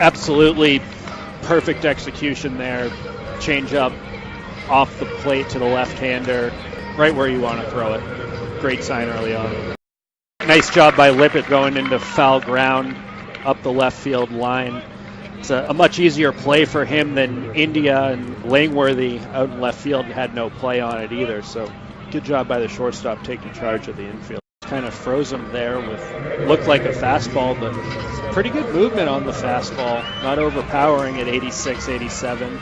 Absolutely perfect execution there. Change up off the plate to the left-hander, right where you want to throw it. Great sign early on. Nice job by Lippett going into foul ground up the left field line. It's a much easier play for him than India, and Langworthy out in left field had no play on it either. So good job by the shortstop taking charge of the infield. Kind of froze him there with looked like a fastball, but pretty good movement on the fastball. Not overpowering at 86, 87.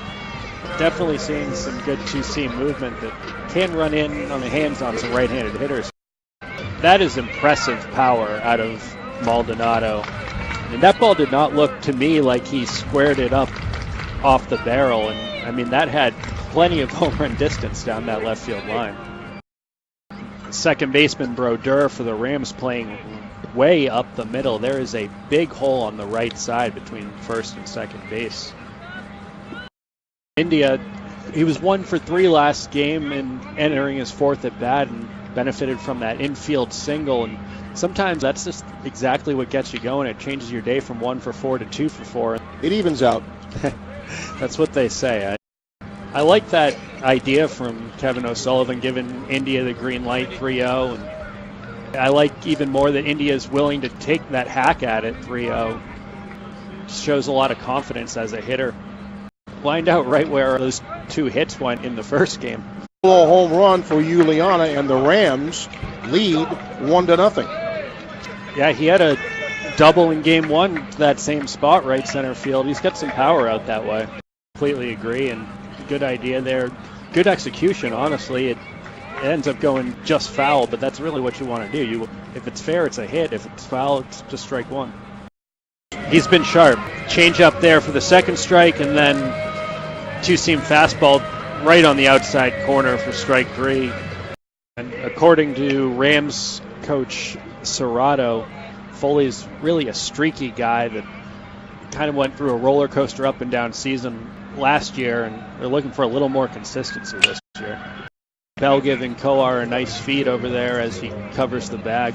Definitely seeing some good two-seam movement that can run in on the hands on some right-handed hitters. That is impressive power out of Maldonado. And that ball did not look to me like he squared it up off the barrel. And I mean, that had plenty of home run distance down that left field line. Second baseman Brodeur for the Rams playing way up the middle. There is a big hole on the right side between first and second base. India, he was 1 for 3 last game and entering his fourth at bat and benefited from that infield single. And sometimes that's just exactly what gets you going. It changes your day from 1 for 4 to 2 for 4. It evens out. That's what they say. I like that idea from Kevin O'Sullivan, giving India the green light 3-0. And I like even more that India is willing to take that hack at it 3-0. Shows a lot of confidence as a hitter. Lined out right where those 2 hits went in the first game. A home run for Juliana, and the Rams lead 1-0. Yeah, he had a double in game 1 to that same spot, right center field. He's got some power out that way. Completely agree, and good idea there. Good execution, honestly. It ends up going just foul, but that's really what you want to do. If it's fair, it's a hit. If it's foul, it's just strike 1. He's been sharp. Change up there for the second strike, and then two-seam fastball right on the outside corner for strike 3. And according to Rams coach Serrato, Foley's really a streaky guy that kind of went through a roller coaster up and down season last year, and they're looking for a little more consistency this year. Bell giving Coar a nice feed over there as he covers the bag.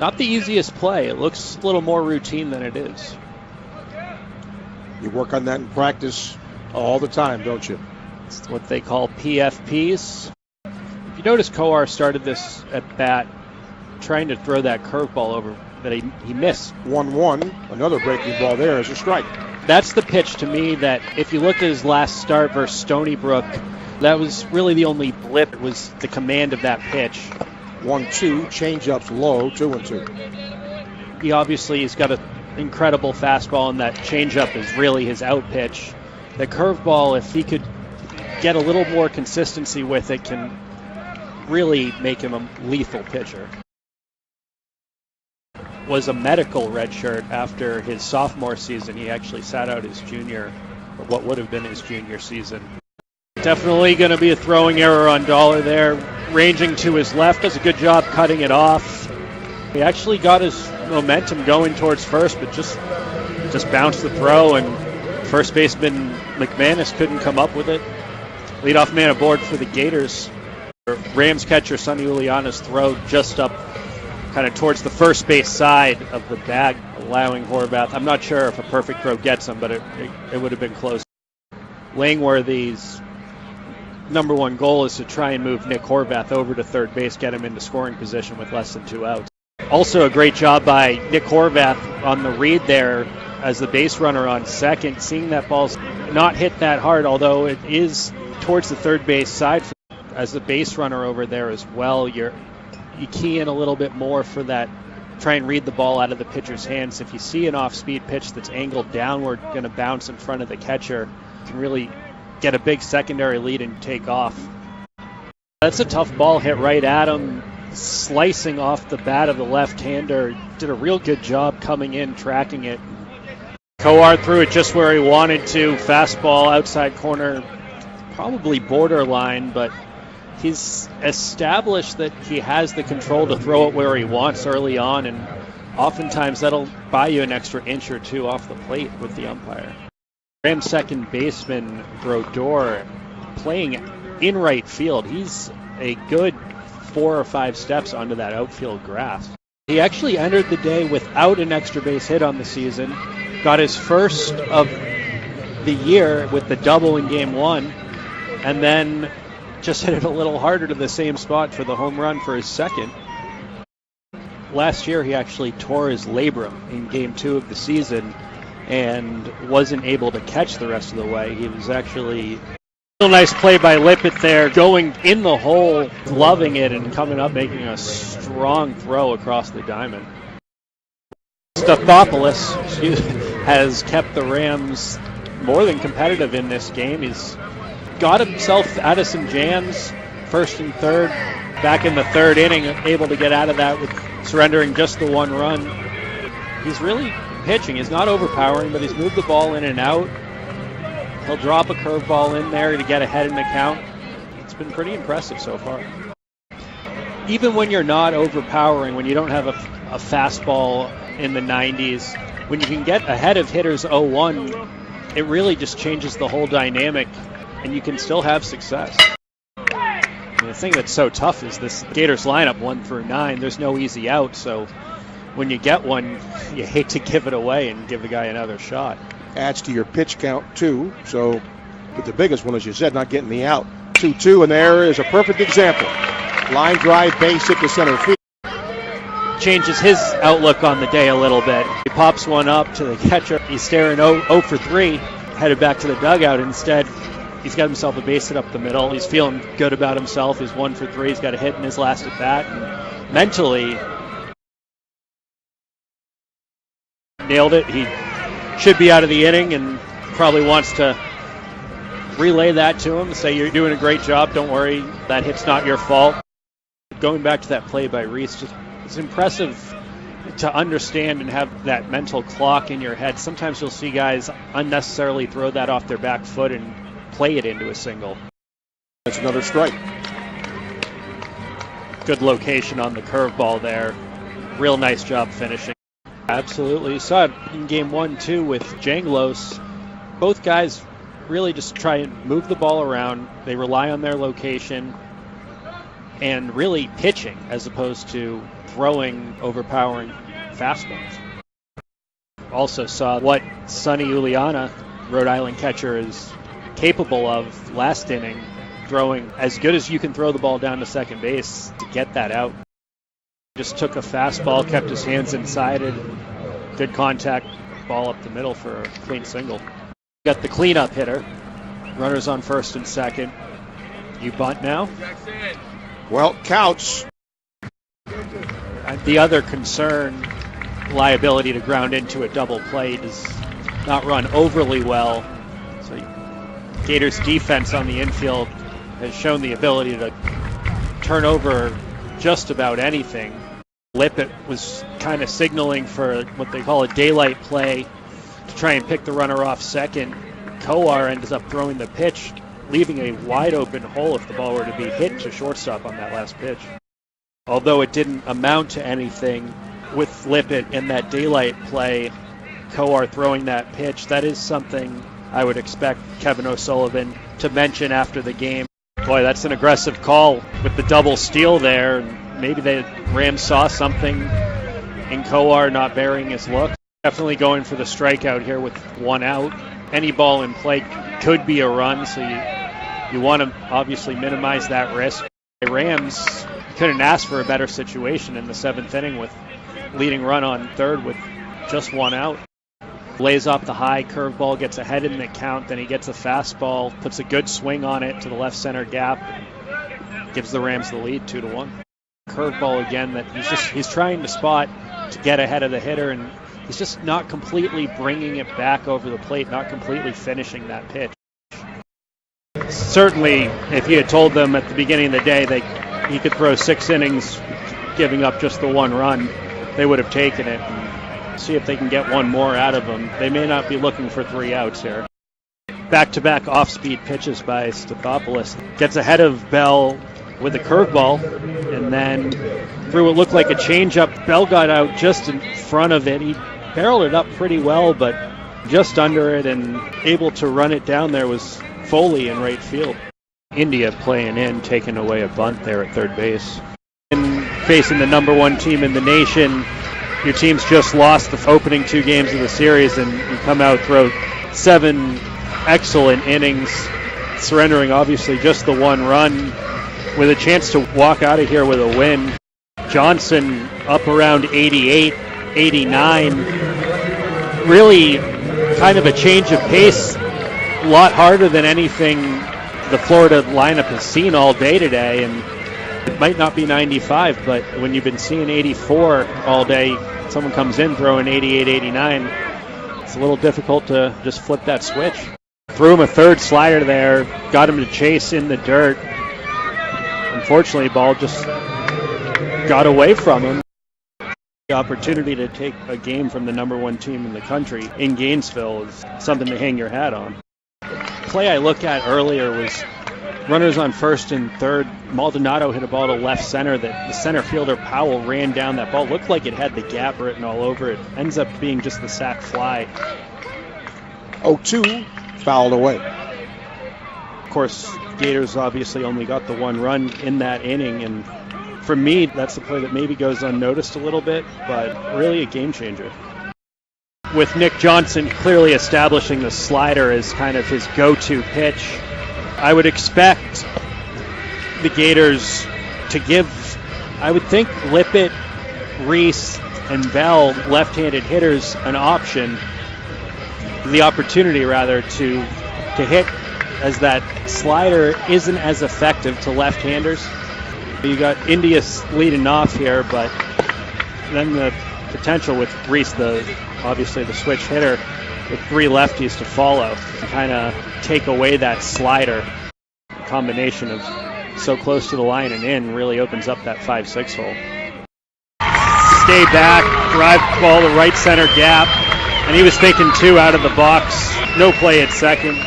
Not the easiest play. It looks a little more routine than it is. You work on that in practice all the time, don't you? It's what they call PFPs. If you notice, Coar started this at bat trying to throw that curveball over, but he missed. 1-1. Another breaking ball there is a strike. That's the pitch to me that if you look at his last start versus Stony Brook, that was really the only blip. It was the command of that pitch. 1-2, change-ups low, 2-2. He obviously has got an incredible fastball, and that changeup is really his out pitch. The curveball, if he could get a little more consistency with it, can really make him a lethal pitcher. Was a medical redshirt after his sophomore season. He actually sat out his junior, or what would have been his junior season. Definitely going to be a throwing error on Dollar there. Ranging to his left, does a good job cutting it off. He actually got his momentum going towards first, but just bounced the throw, and first baseman McManus couldn't come up with it. Leadoff man aboard for the Gators. Rams catcher Sonny Uliana's throw just up kind of towards the first base side of the bag, allowing Horvath. I'm not sure if a perfect throw gets him, but it would have been close. Langworthy's number one goal is to try and move Nick Horvath over to third base, get him into scoring position with less than 2 outs. Also a great job by Nick Horvath on the read there as the base runner on second, seeing that ball's not hit that hard, although it is towards the third base side. As the base runner over there as well, you key in a little bit more for that, try and read the ball out of the pitcher's hands. If you see an off-speed pitch that's angled downward, going to bounce in front of the catcher, you can really get a big secondary lead and take off. That's a tough ball hit right at him, slicing off the bat of the left-hander. Did a real good job coming in, tracking it. Coar threw it just where he wanted to. Fastball outside corner, probably borderline, but he's established that he has the control to throw it where he wants early on, and oftentimes that'll buy you an extra inch or two off the plate with the umpire. Rams second baseman Brodeur playing in right field. He's a good 4 or 5 steps onto that outfield grass. He actually entered the day without an extra base hit on the season. got his first of the year with the double in game one, and then just hit it a little harder to the same spot for the home run for his second. Last year he actually tore his labrum in game two of the season and wasn't able to catch the rest of the way. He was actually... Real nice play by Lippett there, going in the hole, gloving it, and coming up making a strong throw across the diamond. Stathopoulos has kept the Rams more than competitive in this game. He's got himself out of some jams, first and third, back in the third inning, able to get out of that with surrendering just the one run. He's really pitching. He's not overpowering, but he's moved the ball in and out. He'll drop a curveball in there to get ahead in the count. It's been pretty impressive so far. Even when you're not overpowering, when you don't have a fastball in the 90s, when you can get ahead of hitters 0-1, it really just changes the whole dynamic, and you can still have success. And the thing that's so tough is this Gators lineup 1 through 9. There's no easy out, so when you get one, you hate to give it away and give the guy another shot. Adds to your pitch count, too. So, but the biggest one, as you said, not getting the out. 2-2, and there is a perfect example. Line drive, base hit to center field. Changes his outlook on the day a little bit. He pops one up to the catcher. He's staring 0 for 3, headed back to the dugout. Instead, he's got himself a base hit up the middle. He's feeling good about himself. He's 1 for 3. He's got a hit in his last at bat. And mentally, nailed it. He should be out of the inning and probably wants to relay that to him, say you're doing a great job, don't worry, that hit's not your fault. Going back to that play by Reese, it's impressive to understand and have that mental clock in your head. Sometimes you'll see guys unnecessarily throw that off their back foot and play it into a single. That's another strike. Good location on the curveball there. Real nice job finishing. Absolutely. You saw it in game 1 too with Janglos. Both guys really just try and move the ball around. They rely on their location and really pitching as opposed to throwing overpowering fastballs. Also saw what Sonny Uliana, Rhode Island catcher, is capable of last inning, throwing as good as you can throw the ball down to second base to get that out. Just took a fastball, kept his hands inside it. Good contact, ball up the middle for a clean single. Got the cleanup hitter. Runners on first and second. You bunt now? Well, counts. The other concern, liability to ground into a double play, does not run overly well. So Gators defense on the infield has shown the ability to turn over just about anything. Lippett was kind of signaling for what they call a daylight play to try and pick the runner off second. Kowar ends up throwing the pitch, leaving a wide open hole if the ball were to be hit to shortstop on that last pitch. Although it didn't amount to anything with Lippett in that daylight play, Kowar throwing that pitch, that is something I would expect Kevin O'Sullivan to mention after the game. Boy, that's an aggressive call with the double steal there. Maybe the Rams saw something in Kowar not burying his look. Definitely going for the strikeout here with 1 out. Any ball in play could be a run, so you want to obviously minimize that risk. The Rams couldn't ask for a better situation in the 7th inning with leading run on third with just 1 out. Lays off the high curveball, gets ahead in the count, then he gets a fastball, puts a good swing on it to the left center gap, gives the Rams the lead 2-1. Curveball again that he's trying to spot to get ahead of the hitter, and he's just not completely bringing it back over the plate, not completely finishing that pitch. Certainly, if you had told them at the beginning of the day he could throw 6 innings giving up just the 1 run, they would have taken it. And see if they can get 1 more out of him. They may not be looking for 3 outs here. Back-to-back off-speed pitches by Stathopoulos. Gets ahead of Bell with a curveball, and then through what looked like a changeup. Bell got out just in front of it. He barreled it up pretty well, but just under it, and able to run it down there was Foley in right field. India playing in, taking away a bunt there at third base. And facing the #1 team in the nation, your team's just lost the opening 2 games of the series, and you come out, throw 7 excellent innings, surrendering obviously just the 1 run, with a chance to walk out of here with a win. Johnson up around 88, 89. Really kind of a change of pace, a lot harder than anything the Florida lineup has seen all day today, and it might not be 95, but when you've been seeing 84 all day, someone comes in throwing 88, 89, it's a little difficult to just flip that switch. Threw him a 3rd slider there, got him to chase in the dirt. Unfortunately, ball just got away from him. The opportunity to take a game from the #1 team in the country in Gainesville is something to hang your hat on. Play I looked at earlier was runners on 1st and 3rd. Maldonado hit a ball to left center that the center fielder Powell ran down. That ball looked like it had the gap written all over it. Ends up being just the sac fly. 0-2, fouled away. Of course, Gators obviously only got the 1 run in that inning, and for me, that's the play that maybe goes unnoticed a little bit, but really a game changer. With Nick Johnson clearly establishing the slider as kind of his go-to pitch, I would expect the Gators to give, I would think, Lippett, Reese, and Bell, left-handed hitters, an option, the opportunity rather, to hit, as that slider isn't as effective to left-handers. You got Indias leading off here, but then the potential with Reese, obviously the switch hitter, with 3 lefties to follow, kind of take away that slider. The combination of so close to the line and in really opens up that 5-6 hole. Stay back, drive ball to right center gap, and he was thinking 2 out of the box. No play at second.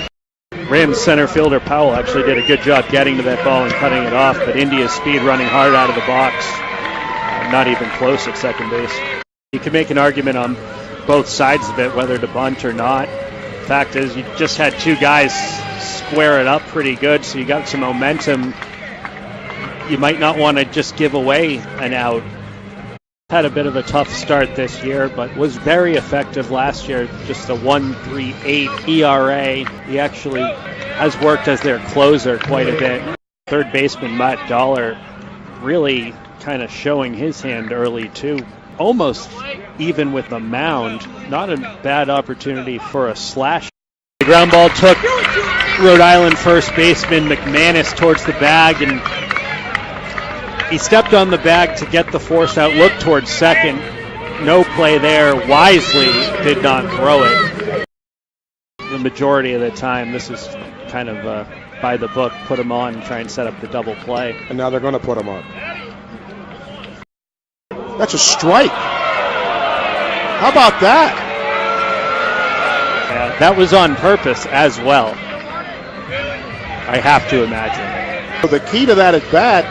Rams center fielder Powell actually did a good job getting to that ball and cutting it off, but India's speed running hard out of the box, not even close at second base. You can make an argument on both sides of it, whether to bunt or not. Fact is, you just had 2 guys square it up pretty good, so you got some momentum. You might not want to just give away an out. Had a bit of a tough start this year, but was very effective last year. Just a 1.38 ERA. He actually has worked as their closer quite a bit. 3rd baseman Matt Dollar really kind of showing his hand early too. Almost even with the mound. Not a bad opportunity for a slash. The ground ball took Rhode Island first baseman McManus towards the bag, and he stepped on the bag to get the force out, looked towards second. No play there. Wisely did not throw it. The majority of the time, this is kind of by the book, put him on and try and set up the double play. And now they're going to put him on. That's a strike. How about that? Yeah, that was on purpose as well, I have to imagine. So the key to that at bat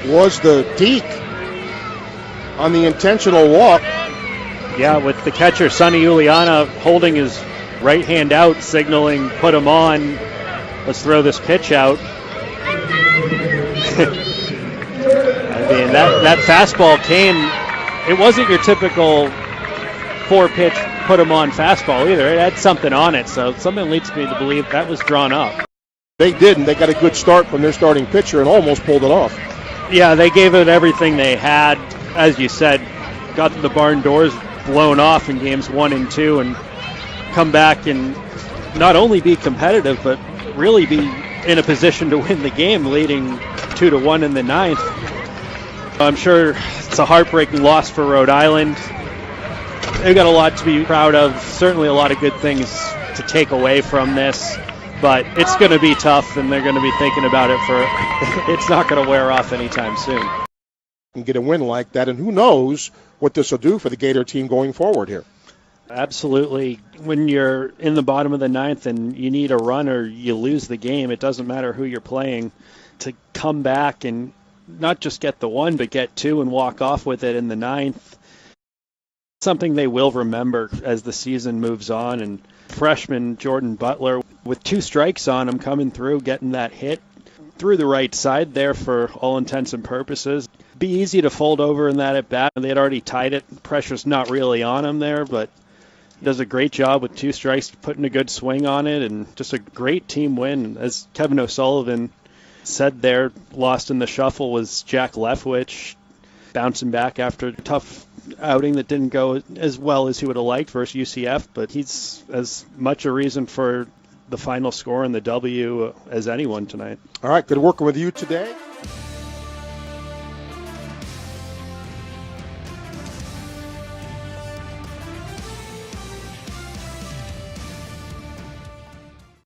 was the deke on the intentional walk. Yeah, with the catcher Sonny Uliana holding his right hand out, signaling put him on, let's throw this pitch out. I mean, that fastball came, it wasn't your typical 4-pitch put him on fastball either. It had something on it, so something leads me to believe that was drawn up. They didn't. They got a good start from their starting pitcher and almost pulled it off. Yeah, they gave it everything they had. As you said, got the barn doors blown off in games 1 and 2 and come back and not only be competitive, but really be in a position to win the game, leading 2-1 in the 9th. I'm sure it's a heartbreaking loss for Rhode Island. They've got a lot to be proud of, certainly a lot of good things to take away from this. But it's going to be tough, and they're going to be thinking about it for it's not going to wear off anytime soon. And get a win like that, and who knows what this will do for the Gator team going forward here. Absolutely. When you're in the bottom of the 9th and you need a run or you lose the game, it doesn't matter who you're playing, to come back and not just get the 1, but get 2 and walk off with it in the 9th. Something they will remember as the season moves on. And freshman Jordan Butler, with 2 strikes on him, coming through, getting that hit. threw the right side there for all intents and purposes. Be easy to fold over in that at bat. They had already tied it. Pressure's not really on him there, but he does a great job with 2 strikes, putting a good swing on it, and just a great team win. As Kevin O'Sullivan said there, lost in the shuffle was Jack Leftwich, bouncing back after a tough outing that didn't go as well as he would have liked versus UCF, but he's as much a reason for the final score and the W as anyone tonight. All right, good working with you today.